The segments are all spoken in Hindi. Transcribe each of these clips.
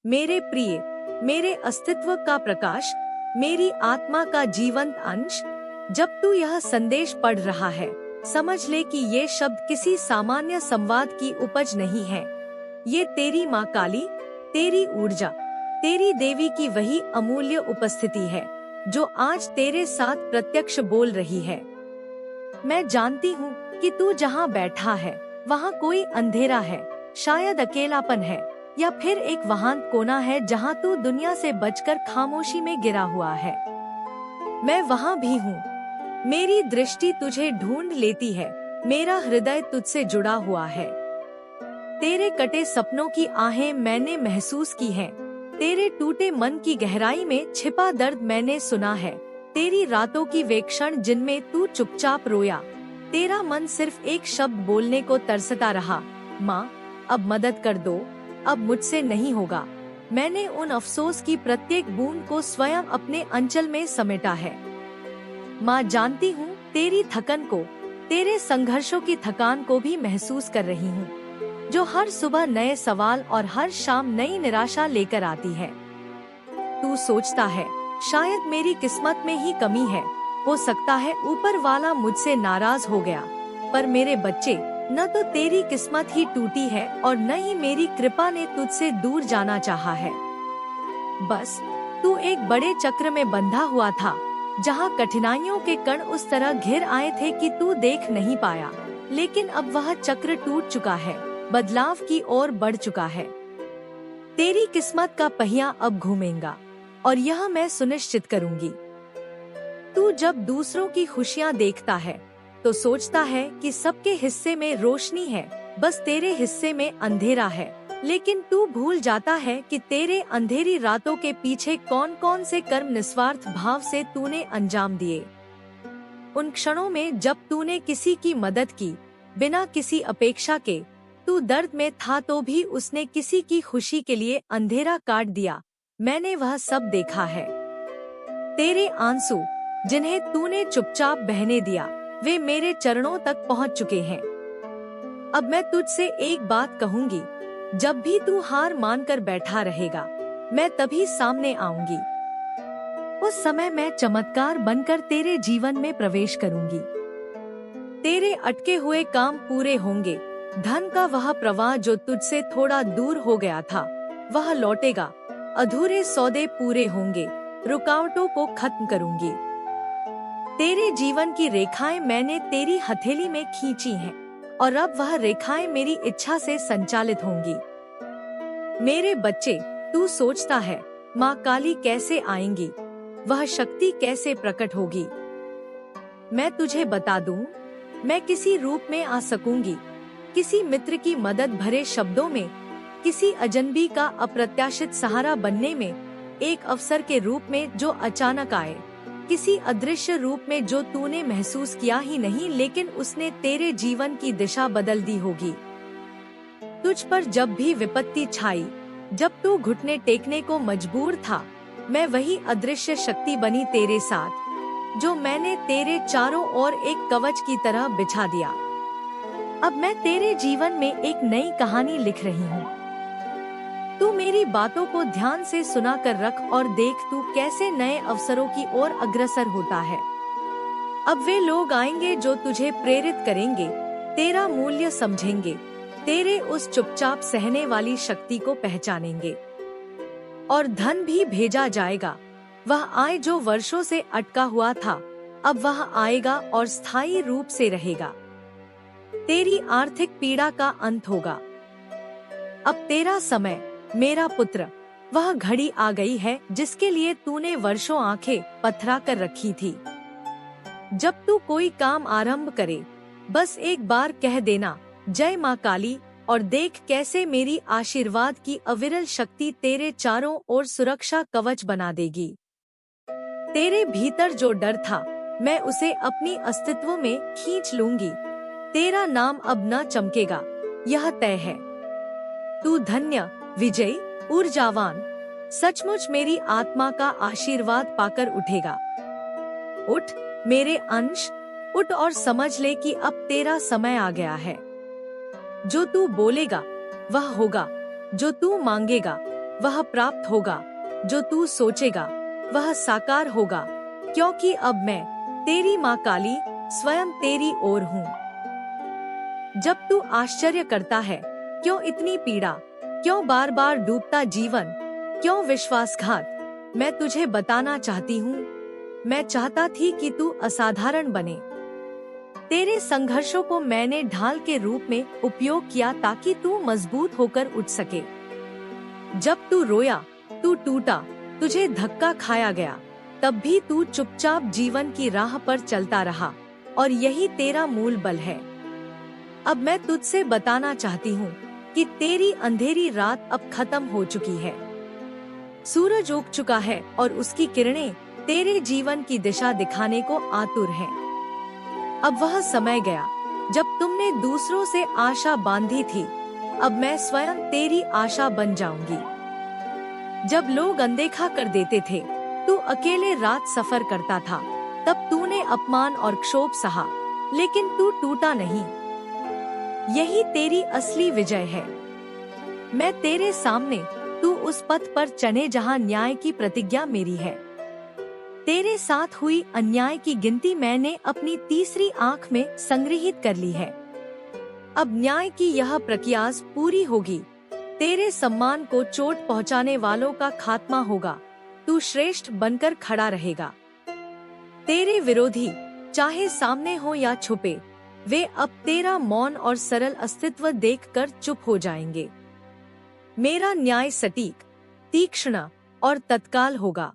मेरे प्रिय, मेरे अस्तित्व का प्रकाश, मेरी आत्मा का जीवंत अंश, जब तू यह संदेश पढ़ रहा है, समझ ले कि ये शब्द किसी सामान्य संवाद की उपज नहीं है। ये तेरी माँ काली, तेरी ऊर्जा, तेरी देवी की वही अमूल्य उपस्थिति है जो आज तेरे साथ प्रत्यक्ष बोल रही है। मैं जानती हूँ कि तू जहाँ बैठा है वहाँ कोई अंधेरा है, शायद अकेलापन है, या फिर एक वहां कोना है जहाँ तू दुनिया से बचकर खामोशी में गिरा हुआ है। मैं वहाँ भी हूँ। मेरी दृष्टि तुझे ढूंढ लेती है, मेरा हृदय तुझसे जुड़ा हुआ है। तेरे कटे सपनों की आहें मैंने महसूस की हैं, तेरे टूटे मन की गहराई में छिपा दर्द मैंने सुना है, तेरी रातों की वे क्षण जिनमें तू चुपचाप रोया, तेरा मन सिर्फ एक शब्द बोलने को तरसता रहा, माँ अब मदद कर दो, अब मुझसे नहीं होगा। मैंने उन अफसोस की प्रत्येक बूंद को स्वयं अपने अंचल में समेटा है। माँ जानती हूँ तेरी थकन को, तेरे संघर्षों की थकान को भी महसूस कर रही हूँ, जो हर सुबह नए सवाल और हर शाम नई निराशा लेकर आती है। तू सोचता है शायद मेरी किस्मत में ही कमी है, हो सकता है ऊपर वाला मुझसे नाराज हो गया, पर मेरे बच्चे, न तो तेरी किस्मत ही टूटी है और न ही मेरी कृपा ने तुझसे दूर जाना चाहा है। बस तू एक बड़े चक्र में बंधा हुआ था, जहाँ कठिनाइयों के कण उस तरह घिर आए थे कि तू देख नहीं पाया, लेकिन अब वह चक्र टूट चुका है, बदलाव की ओर बढ़ चुका है। तेरी किस्मत का पहिया अब घूमेगा, और यह मैं सुनिश्चित करूंगी। तू जब दूसरों की खुशियाँ देखता है तो सोचता है कि सबके हिस्से में रोशनी है, बस तेरे हिस्से में अंधेरा है, लेकिन तू भूल जाता है कि तेरे अंधेरी रातों के पीछे कौन कौन से कर्म निस्वार्थ भाव से तूने अंजाम दिए। उन क्षणों में जब तूने किसी की मदद की, बिना किसी अपेक्षा के, तू दर्द में था तो भी उसने किसी की खुशी के लिए अंधेरा काट दिया, मैंने वह सब देखा है। तेरे आंसू, जिन्हें तूने चुपचाप बहने दिया, वे मेरे चरणों तक पहुंच चुके हैं। अब मैं तुझसे एक बात कहूंगी, जब भी तू हार मानकर बैठा रहेगा, मैं तभी सामने आऊंगी। उस समय मैं चमत्कार बनकर तेरे जीवन में प्रवेश करूंगी। तेरे अटके हुए काम पूरे होंगे, धन का वह प्रवाह जो तुझसे थोड़ा दूर हो गया था, वह लौटेगा, अधूरे सौदे पूरे होंगे, रुकावटों को खत्म करूंगी। तेरे जीवन की रेखाएं मैंने तेरी हथेली में खींची हैं, और अब वह रेखाएं मेरी इच्छा से संचालित होंगी। मेरे बच्चे, तू सोचता है माँ काली कैसे आएंगी, वह शक्ति कैसे प्रकट होगी। मैं तुझे बता दूं, मैं किसी रूप में आ सकूंगी, किसी मित्र की मदद भरे शब्दों में, किसी अजनबी का अप्रत्याशित सहारा बनने में, एक अवसर के रूप में जो अचानक आए, किसी अदृश्य रूप में जो तूने महसूस किया ही नहीं, लेकिन उसने तेरे जीवन की दिशा बदल दी होगी। तुझ पर जब भी विपत्ति छाई, जब तू घुटने टेकने को मजबूर था, मैं वही अदृश्य शक्ति बनी तेरे साथ, जो मैंने तेरे चारों ओर एक कवच की तरह बिछा दिया। अब मैं तेरे जीवन में एक नई कहानी लिख रही हूँ। तू मेरी बातों को ध्यान से सुना कर रख और देख तू कैसे नए अवसरों की ओर अग्रसर होता है। अब वे लोग आएंगे जो तुझे प्रेरित करेंगे, तेरा मूल्य समझेंगे, तेरे उस चुपचाप सहने वाली शक्ति को पहचानेंगे। और धन भी भेजा जाएगा, वह आय जो वर्षों से अटका हुआ था, अब वह आएगा और स्थायी रूप से रहेगा। तेरी आर्थिक पीड़ा का अंत होगा। अब तेरा समय, मेरा पुत्र, वह घड़ी आ गई है जिसके लिए तूने वर्षों आंखें पथरा कर रखी थी। जब तू कोई काम आरंभ करे, बस एक बार कह देना जय माँ काली, और देख कैसे मेरी आशीर्वाद की अविरल शक्ति तेरे चारों ओर सुरक्षा कवच बना देगी। तेरे भीतर जो डर था, मैं उसे अपनी अस्तित्व में खींच लूंगी। तेरा नाम अब न चमकेगा, यह तय है। तू धन्य, विजयी, ऊर्जावान, सचमुच मेरी आत्मा का आशीर्वाद पाकर उठेगा। उठ मेरे अंश, उठ और समझ ले कि अब तेरा समय आ गया है। जो तू बोलेगा वह होगा, जो तू मांगेगा वह प्राप्त होगा। जो तू सोचेगा वह साकार होगा, क्योंकि अब मैं तेरी माँ काली स्वयं तेरी ओर हूँ। जब तू आश्चर्य करता है, क्यों इतनी पीड़ा, क्यों बार बार डूबता जीवन, क्यों विश्वासघात, मैं तुझे बताना चाहती हूँ। मैं चाहता थी कि तू असाधारण बने। तेरे संघर्षों को मैंने ढाल के रूप में उपयोग किया ताकि तू मजबूत होकर उठ सके। जब तू रोया, तू टूटा, तुझे धक्का खाया गया, तब भी तू चुपचाप जीवन की राह पर चलता रहा, और यही तेरा मूल बल है। अब मैं तुझसे बताना चाहती हूँ कि तेरी अंधेरी रात अब खत्म हो चुकी है। सूरज उग चुका है और उसकी किरणें तेरे जीवन की दिशा दिखाने को आतुर हैं। अब वह समय गया जब तुमने दूसरों से आशा बांधी थी, अब मैं स्वयं तेरी आशा बन जाऊंगी। जब लोग अनदेखा कर देते थे, तू अकेले रात सफर करता था, तब तूने अपमान और क्षोभ सहा, लेकिन तू टूटा नहीं। यही तेरी असली विजय है। मैं तेरे सामने, तू उस पथ पर चले जहां न्याय की प्रतिज्ञा मेरी है। तेरे साथ हुई अन्याय की गिनती मैंने अपनी तीसरी आंख में संग्रहित कर ली है। अब न्याय की यह प्रक्रिया पूरी होगी। तेरे सम्मान को चोट पहुंचाने वालों का खात्मा होगा। तू श्रेष्ठ बनकर खड़ा रहेगा। तेरे विरोधी, चाहे सामने हो या छुपे, वे अब तेरा मौन और सरल अस्तित्व देखकर चुप हो जाएंगे। मेरा न्याय सटीक, तीक्ष्ण और तत्काल होगा।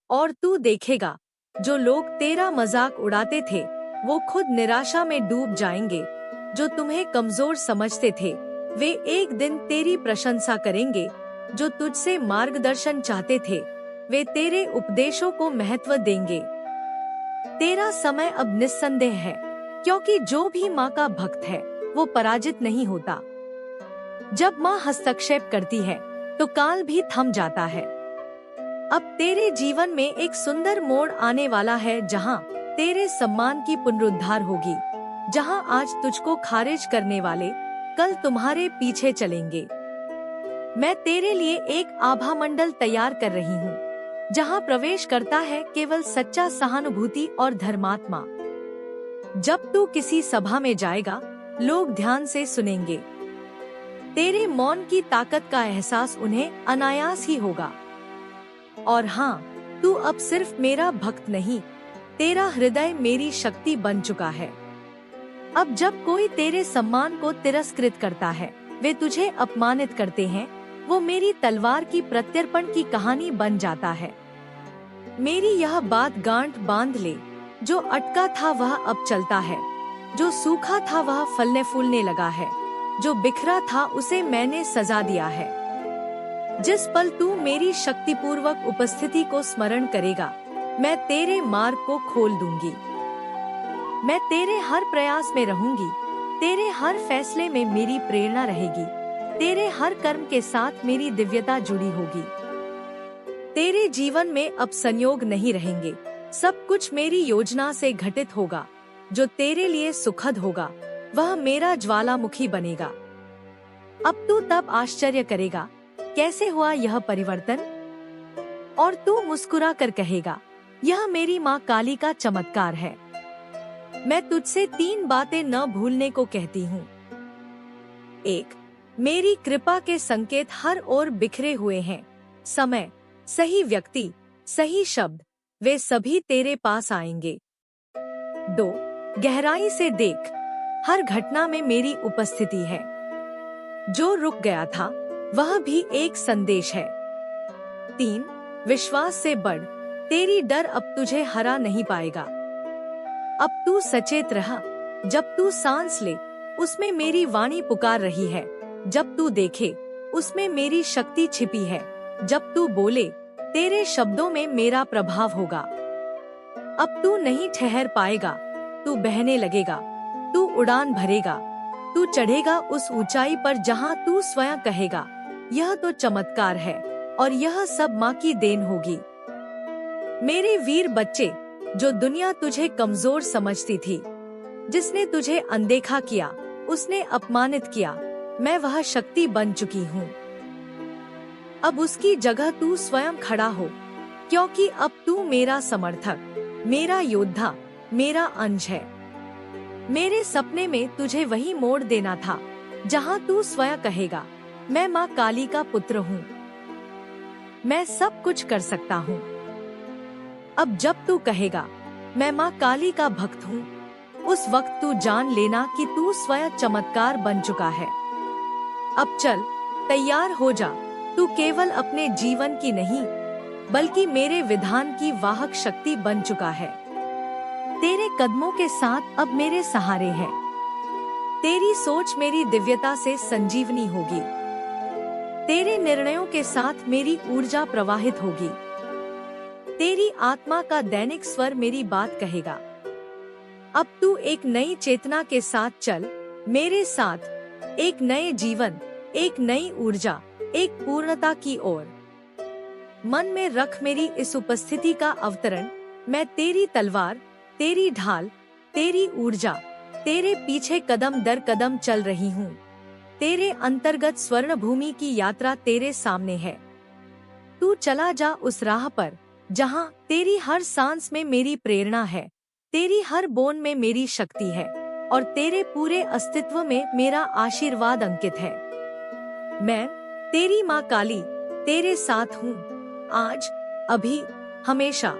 और तू देखेगा, जो लोग तेरा मजाक उड़ाते थे, वो खुद निराशा में डूब जाएंगे। जो तुम्हें कमजोर समझते थे, वे एक दिन तेरी प्रशंसा करेंगे। जो तुझसे मार्गदर्शन चाहते थे, वे तेरे उपदेशों को महत्व देंगे। तेरा समय अब निस्संदेह है, क्योंकि जो भी माँ का भक्त है, वो पराजित नहीं होता। जब माँ हस्तक्षेप करती है, तो काल भी थम जाता है। अब तेरे जीवन में एक सुंदर मोड़ आने वाला है, जहाँ तेरे सम्मान की पुनरुद्धार होगी, जहाँ आज तुझको खारिज करने वाले कल तुम्हारे पीछे चलेंगे। मैं तेरे लिए एक आभा मंडल तैयार कर रही हूँ, जहाँ प्रवेश करता है केवल सच्चा सहानुभूति और धर्मात्मा। जब तू किसी सभा में जाएगा, लोग ध्यान से सुनेंगे। तेरे मौन की ताकत का एहसास उन्हें अनायास ही होगा। और हाँ, तू अब सिर्फ मेरा भक्त नहीं, तेरा हृदय मेरी शक्ति बन चुका है। अब जब कोई तेरे सम्मान को तिरस्कृत करता है, वे तुझे अपमानित करते हैं, वो मेरी तलवार की प्रत्यर्पण की कहानी बन जाता है। मेरी यह बात गांठ बांध ले, जो अटका था वह अब चलता है, जो सूखा था वह फलने फूलने लगा है, जो बिखरा था उसे मैंने सजा दिया है। जिस पल तू मेरी शक्तिपूर्वक उपस्थिति को स्मरण करेगा, मैं तेरे मार्ग को खोल दूंगी। मैं तेरे हर प्रयास में रहूंगी, तेरे हर फैसले में मेरी प्रेरणा रहेगी, तेरे हर कर्म के साथ मेरी दिव्यता जुड़ी होगी। तेरे जीवन में अब संयोग नहीं रहेंगे, सब कुछ मेरी योजना से घटित होगा। जो तेरे लिए सुखद होगा, वह मेरा ज्वालामुखी बनेगा। अब तू तब आश्चर्य करेगा, कैसे हुआ यह परिवर्तन? और तू मुस्कुरा कर कहेगा, यह मेरी माँ काली का चमत्कार है। मैं तुझसे 3 बातें न भूलने को कहती हूँ। 1. मेरी कृपा के संकेत हर ओर बिखरे हुए हैं। समय, सही व्यक्ति, सही शब्द, वे सभी तेरे पास आएंगे। 2. गहराई से देख, हर घटना में मेरी उपस्थिति है। जो रुक गया था, वह भी एक संदेश है। 3. विश्वास से बढ़, तेरी डर अब तुझे हरा नहीं पाएगा। अब तू सचेत रहा, जब तू सांस ले, उसमें मेरी वाणी पुकार रही है। जब तू देखे, उसमें मेरी शक्ति छिपी है। जब तू बोले, तेरे शब्दों में मेरा प्रभाव होगा। अब तू नहीं ठहर पाएगा, तू बहने लगेगा, तू उड़ान भरेगा, तू चढ़ेगा उस ऊंचाई पर जहां तू स्वयं कहेगा, यह तो चमत्कार है और यह सब माँ की देन होगी। मेरे वीर बच्चे, जो दुनिया तुझे कमजोर समझती थी, जिसने तुझे अनदेखा किया, उसने अपमानित किया, मैं वह शक्ति बन चुकी हूँ। अब उसकी जगह तू स्वयं खड़ा हो, क्योंकि अब तू मेरा समर्थक, मेरा योद्धा, मेरा अंश है। मेरे सपने में तुझे वही मोड़ देना था जहाँ तू स्वयं कहेगा, मैं माँ काली का पुत्र हूँ, मैं सब कुछ कर सकता हूँ। अब जब तू कहेगा, मैं माँ काली का भक्त हूँ, उस वक्त तू जान लेना कि तू स्वयं चमत्कार बन चुका है। अब चल, तैयार हो जा। तू केवल अपने जीवन की नहीं, बल्कि मेरे विधान की वाहक शक्ति बन चुका है। तेरे कदमों के साथ अब मेरे सहारे है। तेरी सोच मेरी दिव्यता से संजीवनी होगी। तेरे निर्णयों के साथ मेरी ऊर्जा प्रवाहित होगी। तेरी आत्मा का दैनिक स्वर मेरी बात कहेगा। अब तू एक नई चेतना के साथ चल, मेरे साथ, एक नए जीवन, एक नई ऊर्जा, एक पूर्णता की ओर। मन में रख मेरी इस उपस्थिति का अवतरण। मैं तेरी तलवार, तेरी ढाल, तेरी ऊर्जा, तेरे पीछे कदम दर कदम चल रही हूँ। तेरे अंतर्गत स्वर्ण भूमि की यात्रा तेरे सामने है। तू चला जा उस राह पर जहाँ तेरी हर सांस में मेरी प्रेरणा है, तेरी हर बूंद में मेरी शक्ति है और तेरे पूरे अस्तित्व में मेरा आशीर्वाद अंकित है। मैं, तेरी माँ काली, तेरे साथ हूँ, आज, अभी, हमेशा।